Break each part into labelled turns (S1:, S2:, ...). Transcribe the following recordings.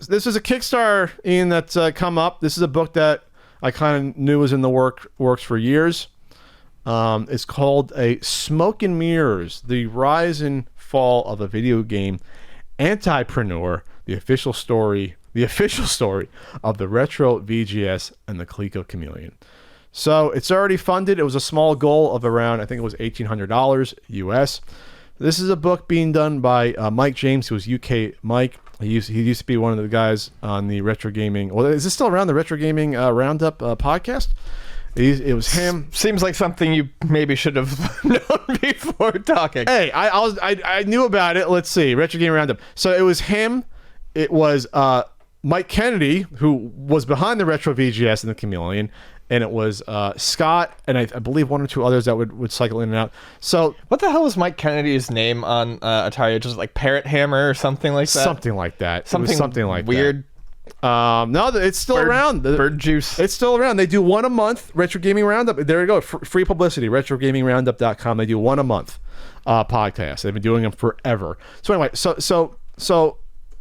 S1: this is a Kickstarter, Ian, that's come up. This is a book that I kind of knew was in the works for years. It's called Smoke and Mirrors: The Rise and Fall of a Video Game Antipreneur, the official story of the retro VGS and the Coleco Chameleon. So it's already funded. It was a small goal of around, I think it was $1,800 US. This is a book being done by Mike James, who was UK Mike. He used to be one of the guys on the Retro Gaming. Well, is this still around, the Retro Gaming Roundup podcast? It was him.
S2: Seems like something you maybe should have known before talking.
S1: Hey, I knew about it. Let's see, Retro Gaming Roundup. So it was him. It was Mike Kennedy, who was behind the Retro VGS and the Chameleon. And it was Scott, and I believe one or two others that would cycle in and out. So
S2: what the hell was Mike Kennedy's name on Atari? Just like Parrot Hammer or something like that?
S1: Something like that.
S2: Something like weird.
S1: No, it's still around.
S2: Bird juice.
S1: It's still around. They do one a month. Retro Gaming Roundup. There you go. Free publicity. RetroGamingRoundup.com. They do one a month podcast. They've been doing them forever. So anyway, so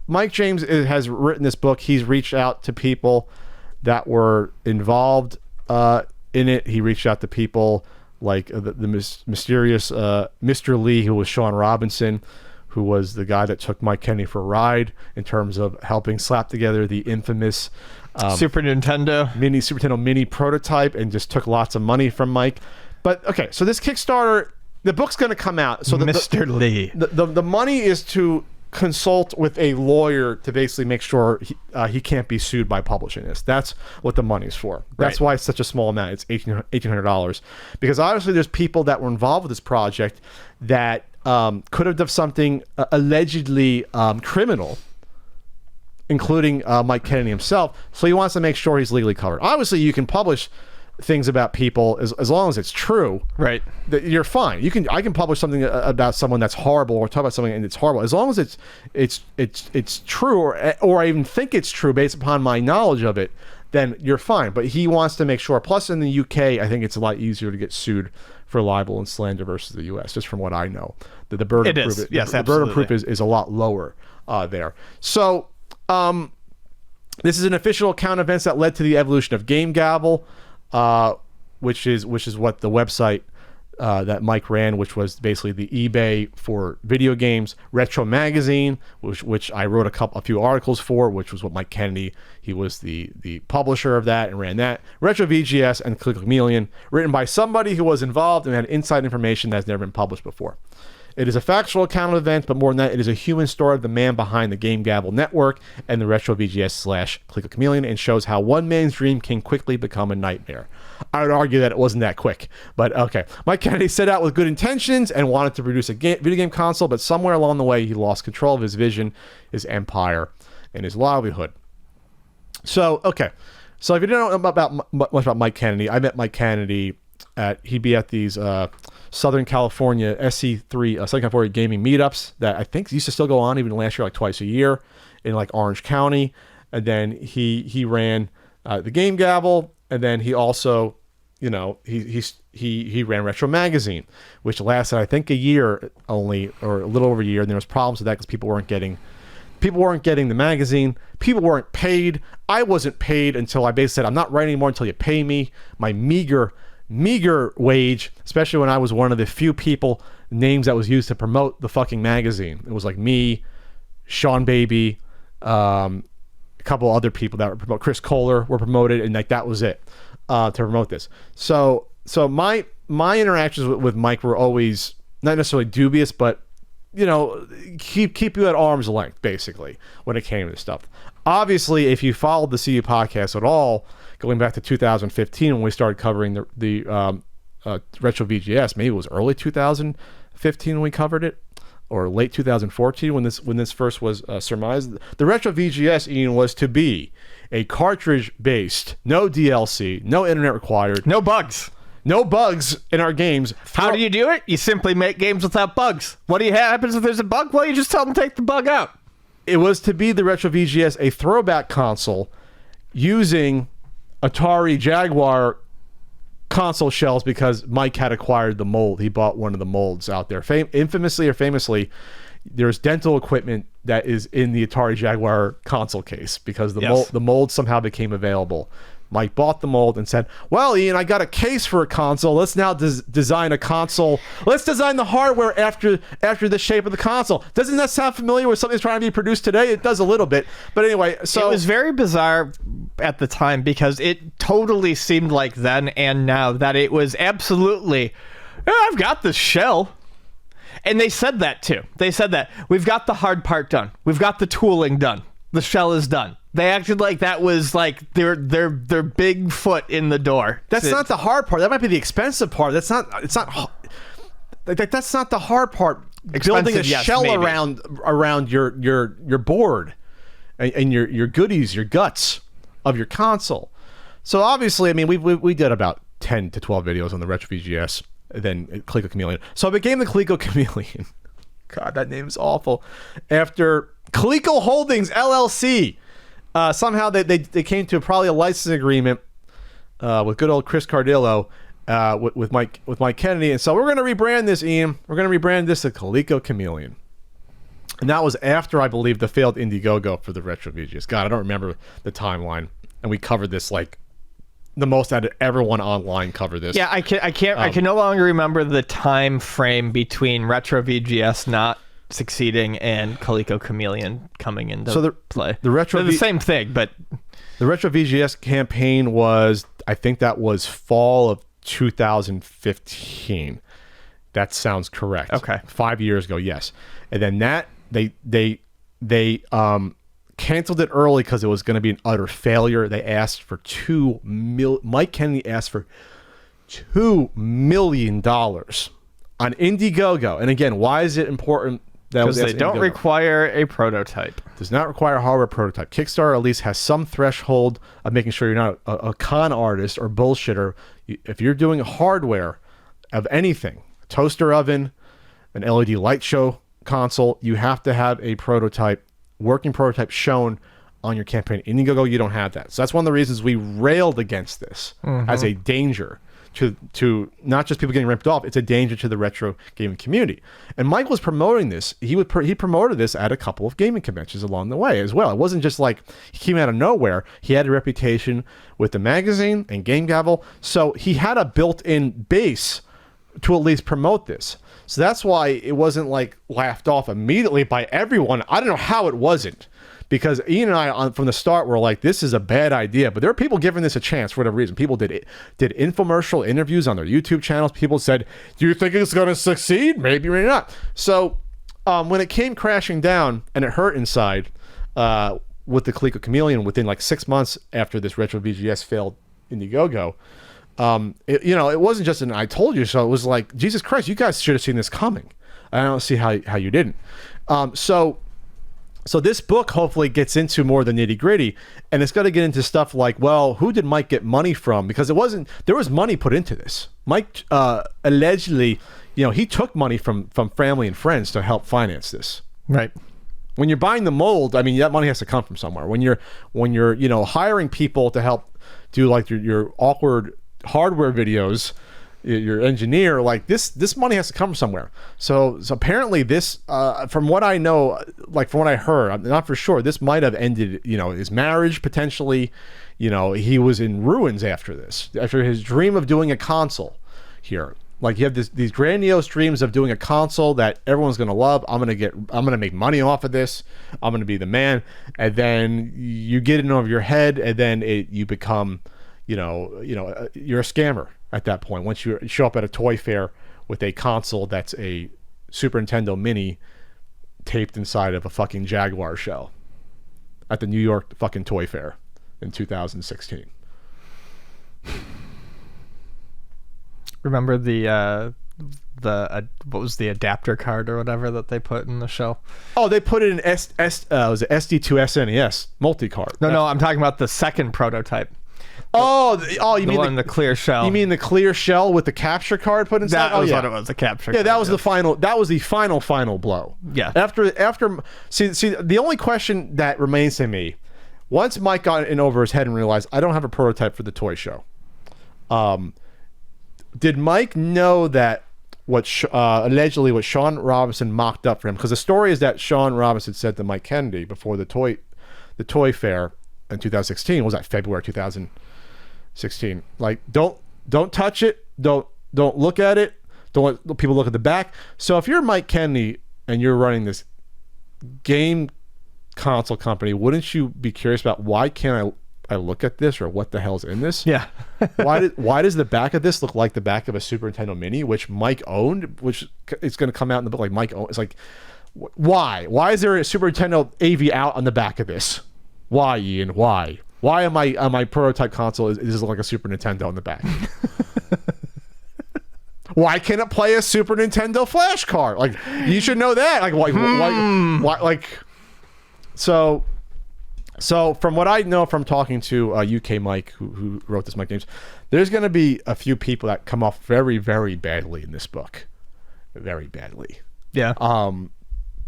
S1: Mike James has written this book. He's reached out to people that were involved in it. He reached out to people like the mysterious Mr. Lee, who was Sean Robinson, who was the guy that took Mike Kennedy for a ride in terms of helping slap together the infamous
S2: Super Nintendo
S1: Mini prototype, and just took lots of money from Mike. But okay, so this Kickstarter, the book's going to come out. So
S2: Mr. Lee,
S1: the money is to consult with a lawyer to basically make sure he can't be sued by publishing this. That's what the money's for. That's why it's such a small amount. It's $1,800. Because obviously there's people that were involved with this project that could have done something allegedly criminal, including Mike Kennedy himself. So he wants to make sure he's legally covered. Obviously, you can publish things about people as long as it's true,
S2: right?
S1: That you're fine. I can publish something about someone that's horrible, or talk about something and it's horrible, as long as it's true, or I even think it's true based upon my knowledge of it. Then you're fine. But he wants to make sure. Plus, in the UK, I think it's a lot easier to get sued for libel and slander versus the US, just from what I know. The burden of proof,
S2: yes,
S1: the burden of proof is a lot lower there. So this is an official account of events that led to the evolution of Game Gavel, which is what the website that Mike ran, which was basically the eBay for video games. Retro Magazine, which I wrote a few articles for, which was what Mike Kennedy, he was the publisher of that and ran that. Retro VGS and Coleco Chameleon, written by somebody who was involved and had inside information that's never been published before. It is a factual account of events, but more than that, it is a human story of the man behind the Game Gavel network and the Retro VGS / Coleco Chameleon, and shows how one man's dream can quickly become a nightmare. I would argue that it wasn't that quick, but okay. Mike Kennedy set out with good intentions and wanted to produce a video game console, but somewhere along the way, he lost control of his vision, his empire, and his livelihood. So, okay. So if you don't know much about Mike Kennedy, I met Mike Kennedy he'd be at these Southern California SC3 Southern California gaming meetups that I think used to still go on even last year, like twice a year in like Orange County. And then he ran the Game Gavel, and then he also, he ran Retro Magazine, which lasted I think a year only, or a little over a year. And there was problems with that because people weren't getting the magazine. People weren't paid. I wasn't paid until I basically said, I'm not writing anymore until you pay me my meager wage, especially when I was one of the few names that was used to promote the fucking magazine. It was like me, Sean Baby, a couple other people that were promoted. Chris Kohler were promoted, and like that was it to promote this. So my interactions with Mike were always not necessarily dubious, but keep you at arm's length, basically, when it came to this stuff. Obviously, if you followed the CU podcast at all, going back to 2015 when we started covering the Retro VGS, maybe it was early 2015 when we covered it, or late 2014 when this first was surmised. The Retro VGS, Ian, was to be a cartridge-based, no DLC, no internet required,
S2: no bugs.
S1: No bugs in our games.
S2: How do you do it? You simply make games without bugs. What happens if there's a bug? Well, you just tell them to take the bug out.
S1: It was to be the Retro VGS, a throwback console using Atari Jaguar console shells, because Mike had acquired the mold. He bought one of the molds out there. Infamously or famously, there's dental equipment that is in the Atari Jaguar console case because the mold somehow became available. Mike bought the mold and said, well, Ian, I got a case for a console. Let's now design a console. Let's design the hardware after the shape of the console. Doesn't that sound familiar with something that's trying to be produced today? It does a little bit. But anyway, so...
S2: It was very bizarre at the time because it totally seemed like then and now that it was absolutely, I've got the shell. And they said that too. They said that we've got the hard part done. We've got the tooling done. The shell is done. They acted like that was like their big foot in the door.
S1: That's not the hard part. That might be the expensive part. That's not the hard part. Building a shell maybe. around your board and your goodies, your guts of your console. So obviously, I mean, we did about 10 to 12 videos on the Retro VGS, then Coleco Chameleon. So it became the Coleco Chameleon. God, that name is awful. After Coleco Holdings LLC. Somehow they came to probably a license agreement with good old Chris Cardillo with Mike Kennedy, and so we're going to rebrand this, Ian. We're going to rebrand this to Coleco Chameleon, and that was after, I believe, the failed Indiegogo for the Retro VGS. God, I don't remember the timeline, and we covered this like the most out of everyone online covered this.
S2: Yeah, I can no longer remember the time frame between Retro VGS not succeeding and Coleco Chameleon coming into play.
S1: They're
S2: the same thing, but
S1: the Retro VGS campaign was, I think that was fall of 2015. That sounds correct.
S2: Okay.
S1: 5 years ago, yes. And then that they canceled it early because it was going to be an utter failure. They asked for Mike Kennedy asked for $2 million on Indiegogo. And again, why is it important?
S2: Because they don't require a prototype.
S1: Does not require a hardware prototype. Kickstarter at least has some threshold of making sure you're not a con artist or bullshitter. If you're doing hardware of anything, a toaster oven, an LED light show console, you have to have a prototype, working prototype shown on your campaign. Indiegogo, you don't have that. So that's one of the reasons we railed against this as a danger to not just people getting ripped off. It's a danger to the retro gaming community. And Mike was promoting this. He promoted this at a couple of gaming conventions along the way as well. It wasn't just like he came out of nowhere. He had a reputation with the magazine and Game Gavel, so he had a built-in base to at least promote this. So that's why it wasn't like laughed off immediately by everyone. I don't know how it wasn't, because Ian and I from the start were like, this is a bad idea, but there are people giving this a chance for whatever reason. People did infomercial interviews on their YouTube channels. People said, do you think it's going to succeed? Maybe, maybe not. So when it came crashing down and it hurt inside with the Coleco Chameleon within like 6 months after this Retro VGS failed Indiegogo, it wasn't just an I told you so. It was like, Jesus Christ, you guys should have seen this coming. I don't see how you didn't. So this book hopefully gets into more of the nitty gritty, and it's going to get into stuff like, well, who did Mike get money from? Because there was money put into this. Mike allegedly, he took money from family and friends to help finance this.
S2: Right.
S1: When you're buying the mold, I mean, that money has to come from somewhere. When you're hiring people to help do like your awkward hardware videos, your engineer, like this money has to come from somewhere. So apparently this, from what I know, like from what I heard, I'm not for sure, this might have ended, his marriage potentially. He was in ruins after this, after his dream of doing a console here. Like you have these grandiose dreams of doing a console that everyone's gonna love. I'm gonna make money off of this. I'm gonna be the man. And then you get it over your head, and then you become, you're a scammer at that point. Once you show up at a toy fair with a console that's a Super Nintendo Mini taped inside of a fucking Jaguar shell at the New York fucking Toy Fair in 2016.
S2: Remember the what was the adapter card or whatever that they put in the shell?
S1: Oh, they put it in was it SD2 SNES multi-card.
S2: No, I'm talking about the second prototype.
S1: You mean
S2: the clear shell?
S1: You mean the clear shell with the capture card put inside?
S2: That was what it was. The capture.
S1: Yeah, that was the final. That was the final blow.
S2: Yeah.
S1: After see the only question that remains to me, once Mike got in over his head and realized I don't have a prototype for the toy show, did Mike know that allegedly what Sean Robinson mocked up for him, because the story is that Sean Robinson said to Mike Kennedy before the toy fair in 2016, was that February 2016, like don't touch it, don't look at it, don't let people look at the back. So if you're Mike Kennedy and you're running this game console company, wouldn't you be curious about why can't I look at this, or what the hell's in this?
S2: Yeah.
S1: why does the back of this look like the back of a Super Nintendo Mini, which Mike owned, which it's going to come out in the book like Mike owned? It's like, why is there a Super Nintendo AV out on the back of this? Why, Ian? Why am I on my prototype console is like a Super Nintendo on the back? Why can't it play a Super Nintendo flash card? Like, you should know that. Like, why like, so from what I know from talking to UK Mike, who wrote this Mike Games, there's going to be a few people that come off very, very badly in this book. Very badly.
S2: Yeah.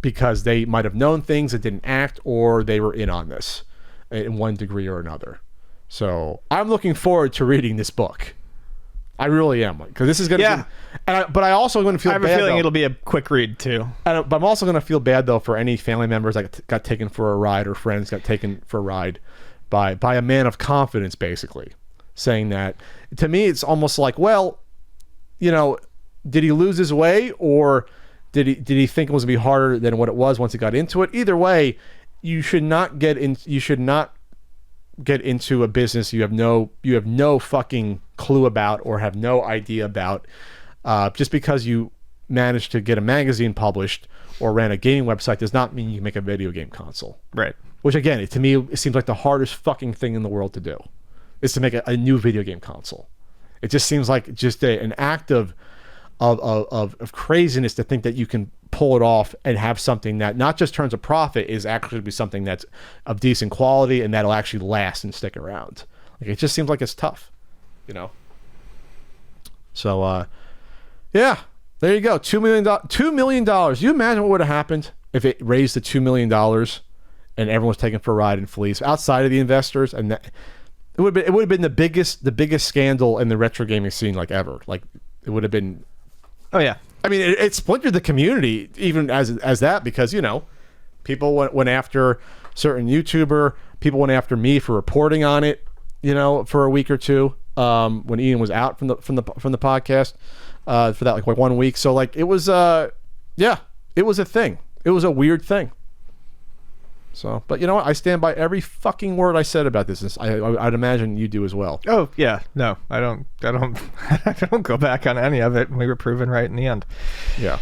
S1: Because they might have known things that didn't act, or they were in on this in one degree or another. So I'm looking forward to reading this book. I really am, because this is going to be... but I also going to feel bad,
S2: I have a feeling
S1: though.
S2: it'll be a quick read, too.
S1: But I'm also going to feel bad, though, for any family members that got taken for a ride, or friends got taken for a ride by a man of confidence, basically. Saying that, to me, it's almost like, well, you know, did he lose his way, or did he think it was going to be harder than what it was once he got into it? Either way, you should not get into a business you have no fucking clue about, or have no idea about, just because you managed to get a magazine published or ran a gaming website does not mean you can make a video game console.
S2: Right.
S1: Which, again, to me, it seems like the hardest fucking thing in the world to do, is to make a new video game console. It just seems like just an act of craziness to think that you can pull it off and have something that not just turns a profit, is actually be something that's of decent quality and that'll actually last and stick around. Like, it just seems like it's tough, you know? So, yeah, there you go. $2 million. You imagine what would have happened if it raised to $2 million and everyone was taken for a ride in fleas outside of the investors, and that it would have been the biggest scandal in the retro gaming scene, like, ever. Like, it would have been.
S2: Oh yeah.
S1: I mean, it splintered the community even as that, because, you know, people went after certain YouTuber, people went after me for reporting on it, you know, for a week or two, when Ian was out from the podcast, for that like 1 week. So, like, it was it was a thing. It was a weird thing. So, but you know what? I stand by every fucking word I said about this. I'd imagine you do as well.
S2: Oh yeah, no, I don't I don't go back on any of it. We were proven right in the end.
S1: Yeah.